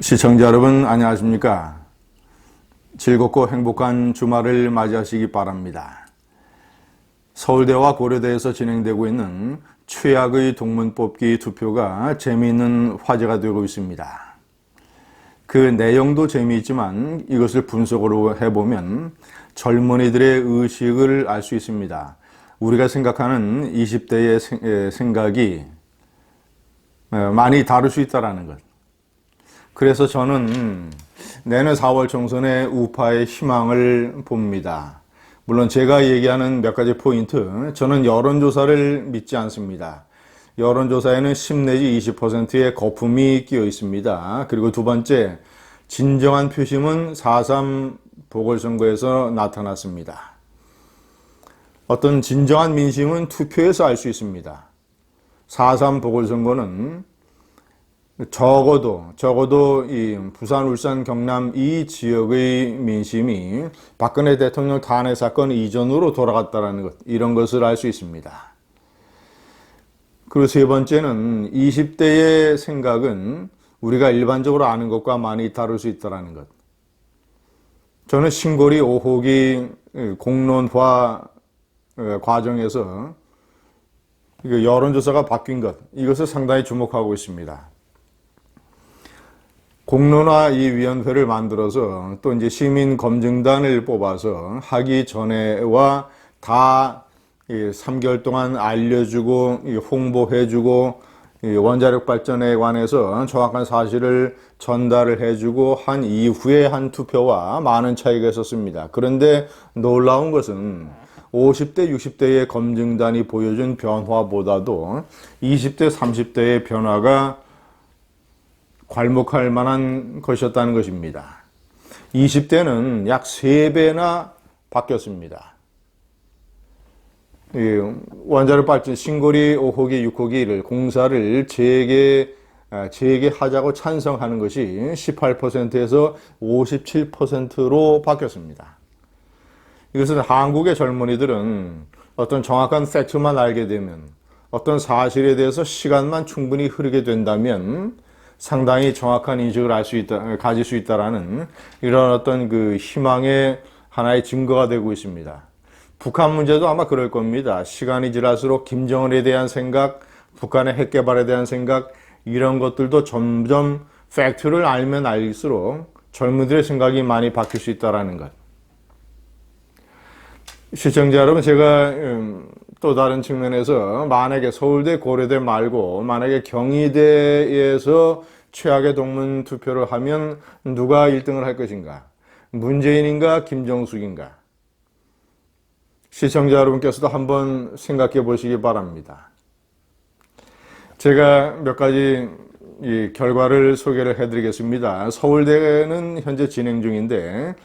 시청자 여러분 안녕하십니까? 즐겁고 행복한 주말을 맞이하시기 바랍니다. 서울대와 고려대에서 진행되고 있는 최악의 동문 뽑기 투표가 재미있는 화제가 되고 있습니다. 그 내용도 재미있지만 이것을 분석으로 해보면 젊은이들의 의식을 알 수 있습니다. 우리가 생각하는 20대의 생각이 많이 다를 수 있다는 것. 그래서 저는 내년 4월 총선에 우파의 희망을 봅니다. 물론 제가 얘기하는 몇 가지 포인트, 저는 여론조사를 믿지 않습니다. 여론조사에는 10 내지 20%의 거품이 끼어 있습니다. 그리고 두 번째, 진정한 표심은 4.3 보궐선거에서 나타났습니다. 어떤 진정한 민심은 투표에서 알 수 있습니다. 4.3 보궐선거는 적어도 이 부산, 울산, 경남 이 지역의 민심이 박근혜 대통령 탄핵 사건 이전으로 돌아갔다는 것, 이런 것을 알 수 있습니다. 그리고 세 번째는 20대의 생각은 우리가 일반적으로 아는 것과 많이 다를 수 있다는 것. 저는 신고리 5호기 공론화 과정에서 여론조사가 바뀐 것, 이것을 상당히 주목하고 있습니다. 공론화 이 위원회를 만들어서 또 이제 시민 검증단을 뽑아서 하기 전에와 다 3개월 동안 알려주고 홍보해주고 원자력 발전에 관해서 정확한 사실을 전달을 해주고 한 이후에 한 투표와 많은 차이가 있었습니다. 그런데 놀라운 것은 50대, 60대의 검증단이 보여준 변화보다도 20대, 30대의 변화가 괄목할 만한 것이었다는 것입니다. 20대는 약 3배나 바뀌었습니다. 원자력 발전 신고리 5호기, 6호기를 공사를 재개하자고 찬성하는 것이 18%에서 57%로 바뀌었습니다. 이것은 한국의 젊은이들은 어떤 정확한 팩트만 알게 되면, 어떤 사실에 대해서 시간만 충분히 흐르게 된다면 상당히 정확한 인식을 가질 수 있다라는 이런 어떤 그 희망의 하나의 증거가 되고 있습니다. 북한 문제도 아마 그럴 겁니다. 시간이 지날수록 김정은에 대한 생각, 북한의 핵 개발에 대한 생각, 이런 것들도 점점 팩트를 알면 알수록 젊은이들의 생각이 많이 바뀔 수 있다라는 것. 시청자 여러분, 제가 또 다른 측면에서 만약에 서울대, 고려대 말고 만약에 경희대에서 최악의 동문 투표를 하면 누가 1등을 할 것인가? 문재인인가? 김정숙인가? 시청자 여러분께서도 한번 생각해 보시기 바랍니다. 제가 몇 가지 이 결과를 소개를 해드리겠습니다. 서울대는 현재 진행 중인데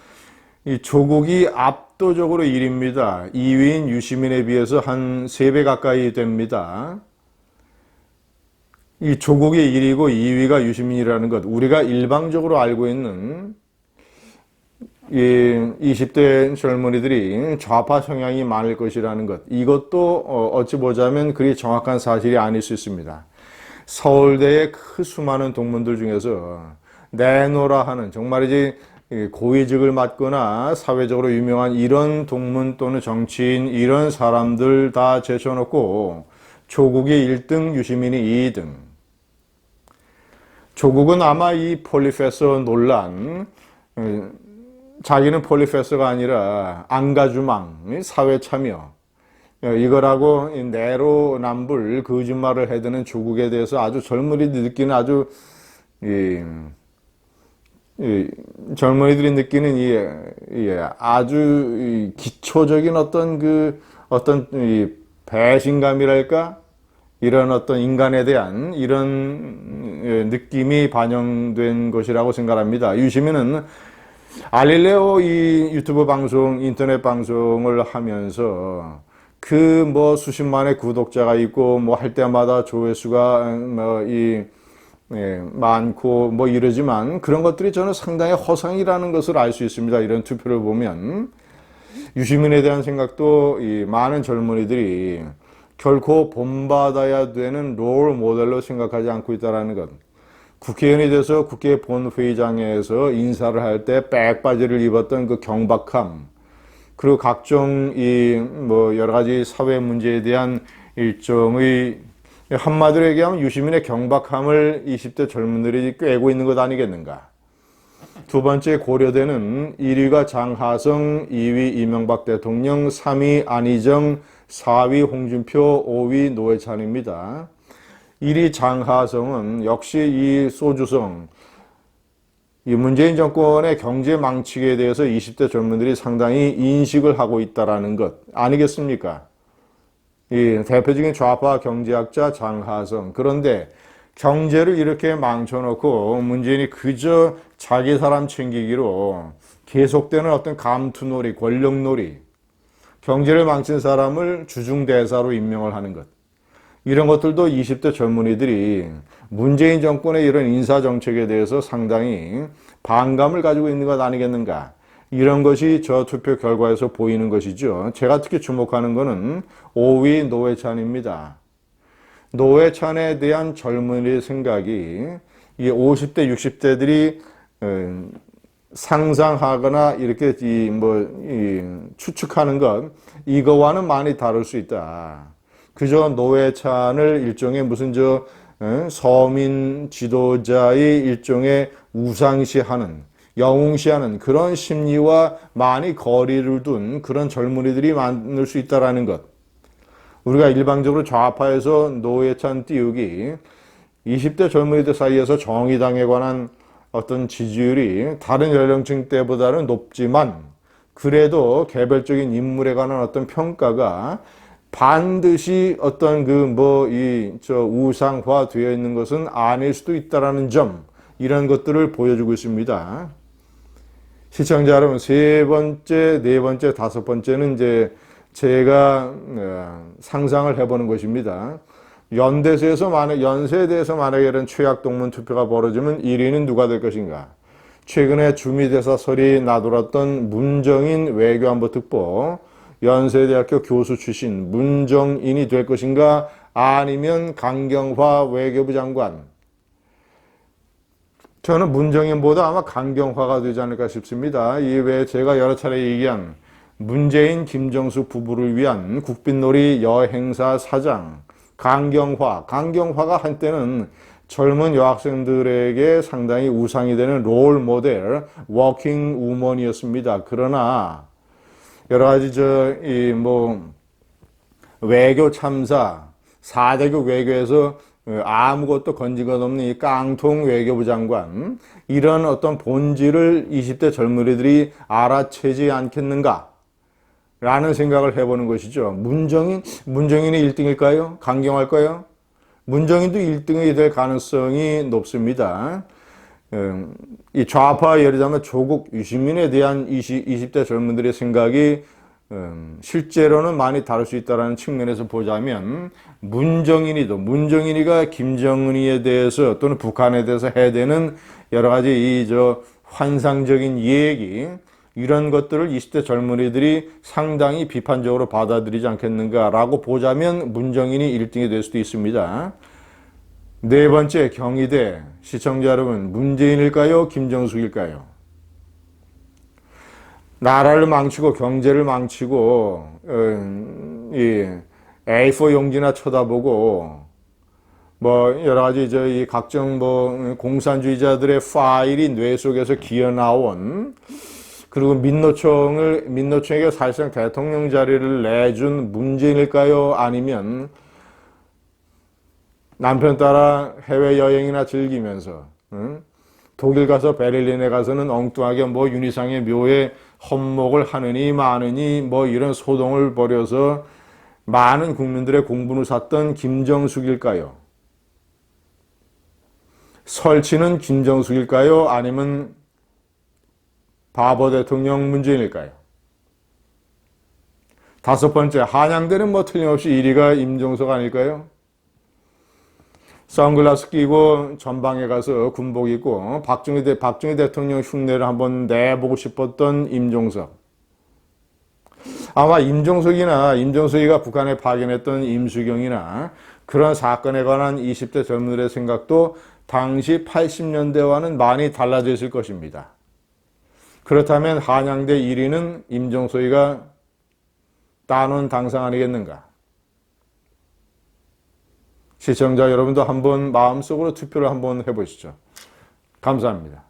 이 조국이 압도적으로 1위입니다. 2위인 유시민에 비해서 한 3배 가까이 됩니다. 이 조국이 1위고 2위가 유시민이라는 것, 우리가 일방적으로 알고 있는 이 20대 젊은이들이 좌파 성향이 많을 것이라는 것, 이것도 어찌 보자면 그리 정확한 사실이 아닐 수 있습니다. 서울대의 그 수많은 동문들 중에서 내노라 하는, 정말이지 고위직을 맡거나 사회적으로 유명한 이런 동문 또는 정치인, 이런 사람들 다 제쳐놓고 조국이 1등, 유시민이 2등. 조국은 아마 이 폴리페서 논란, 자기는 폴리페서가 아니라 안가주망, 사회 참여, 이거라고 내로남불 거짓말을 해대는 조국에 대해서 아주 젊은이들이 느끼는 아주 젊은이들이 느끼는 아주 기초적인 어떤 배신감이랄까, 이런 어떤 인간에 대한 이런 느낌이 반영된 것이라고 생각합니다. 유시민은 알릴레오 이 유튜브 방송, 인터넷 방송을 하면서 그 뭐 수십만의 구독자가 있고 뭐 할 때마다 조회수가 많고 뭐 이러지만 그런 것들이 저는 상당히 허상이라는 것을 알 수 있습니다. 이런 투표를 보면 유시민에 대한 생각도 이 많은 젊은이들이 결코 본받아야 되는 롤 모델로 생각하지 않고 있다는 것. 국회의원이 돼서 국회 본회의장에서 인사를 할 때 백바지를 입었던 그 경박함, 그리고 각종 여러 가지 사회 문제에 대한 일종의 한마디로 얘기하면 유시민의 경박함을 20대 젊은들이 꿰고 있는 것 아니겠는가. 두 번째 고려대는 1위가 장하성, 2위 이명박 대통령, 3위 안희정, 4위 홍준표, 5위 노회찬입니다. 1위 장하성은 역시 이 소주성, 이 문재인 정권의 경제 망치에 대해서 20대 젊은들이 상당히 인식을 하고 있다는 것 아니겠습니까? 이 대표적인 좌파 경제학자 장하성. 그런데 경제를 이렇게 망쳐놓고 문재인이 그저 자기 사람 챙기기로 계속되는 어떤 감투놀이, 권력놀이, 경제를 망친 사람을 주중대사로 임명을 하는 것. 이런 것들도 20대 젊은이들이 문재인 정권의 이런 인사정책에 대해서 상당히 반감을 가지고 있는 것 아니겠는가. 이런 것이 저 투표 결과에서 보이는 것이죠. 제가 특히 주목하는 것은 5위 노회찬입니다. 노회찬에 대한 젊은이의 생각이 이 50대, 60대들이 상상하거나 이렇게 추측하는 것, 이거와는 많이 다를 수 있다. 그저 노회찬을 일종의 무슨 서민 지도자의 일종의 우상시하는, 영웅시하는 그런 심리와 많이 거리를 둔 그런 젊은이들이 많을 수 있다는 것. 우리가 일방적으로 좌파에서 노회찬 띄우기, 20대 젊은이들 사이에서 정의당에 관한 어떤 지지율이 다른 연령층 때보다는 높지만 그래도 개별적인 인물에 관한 어떤 평가가 반드시 어떤 우상화 되어 있는 것은 아닐 수도 있다라는 점, 이런 것들을 보여주고 있습니다. 시청자 여러분, 세 번째, 네 번째, 다섯 번째는 이제 제가 상상을 해보는 것입니다. 연세에 대해서 만약에 이런 최악동문 투표가 벌어지면 1위는 누가 될 것인가? 최근에 주미대사설이 나돌았던 문정인 외교안보 특보, 연세대학교 교수 출신 문정인이 될 것인가? 아니면 강경화 외교부 장관? 저는 문정인보다 아마 강경화가 되지 않을까 싶습니다. 이 외에 제가 여러 차례 얘기한 문재인, 김정수 부부를 위한 국빈놀이 여행사 사장 강경화가 한때는 젊은 여학생들에게 상당히 우상이 되는 롤 모델, 워킹 우먼이었습니다. 그러나 여러 가지 외교 참사, 4대국 외교에서 아무것도 건진 것 없는 이 깡통 외교부 장관, 이런 어떤 본질을 20대 젊은이들이 알아채지 않겠는가? 라는 생각을 해보는 것이죠. 문정인이 1등일까요? 강경할까요? 문정인도 1등이 될 가능성이 높습니다. 이 좌파, 예를 들자면 조국 유시민에 대한 20대 젊은들의 생각이 실제로는 많이 다를 수 있다는 측면에서 보자면 문정인이가 김정은이에 대해서 또는 북한에 대해서 해야 되는 여러 가지 환상적인 얘기, 이런 것들을 20대 젊은이들이 상당히 비판적으로 받아들이지 않겠는가라고 보자면 문정인이 1등이 될 수도 있습니다. 네 번째, 경희대. 시청자 여러분, 문재인일까요? 김정숙일까요? 나라를 망치고 경제를 망치고 A4 용지나 쳐다보고 여러 가지 이 각종 공산주의자들의 파일이 뇌 속에서 기어나온, 그리고 민노총에게 사실상 대통령 자리를 내준 문재인일까요? 아니면 남편 따라 해외여행이나 즐기면서 독일 가서 베를린에 가서는 엉뚱하게 윤희상의 묘에 헌목을 하느니 마느니 이런 소동을 벌여서 많은 국민들의 공분을 샀던 김정숙일까요? 설치는 김정숙일까요? 아니면 바보 대통령 문재인일까요? 다섯 번째, 한양대는 틀림없이 1위가 임종석 아닐까요? 선글라스 끼고 전방에 가서 군복 입고 박정희 대통령 흉내를 한번 내보고 싶었던 임종석. 아마 임종석이가 북한에 파견했던 임수경이나 그런 사건에 관한 20대 젊은들의 생각도 당시 80년대와는 많이 달라져 있을 것입니다. 그렇다면 한양대 1위는 임종석이가 따놓은 당상 아니겠는가? 시청자 여러분도 한번 마음속으로 투표를 한번 해보시죠. 감사합니다.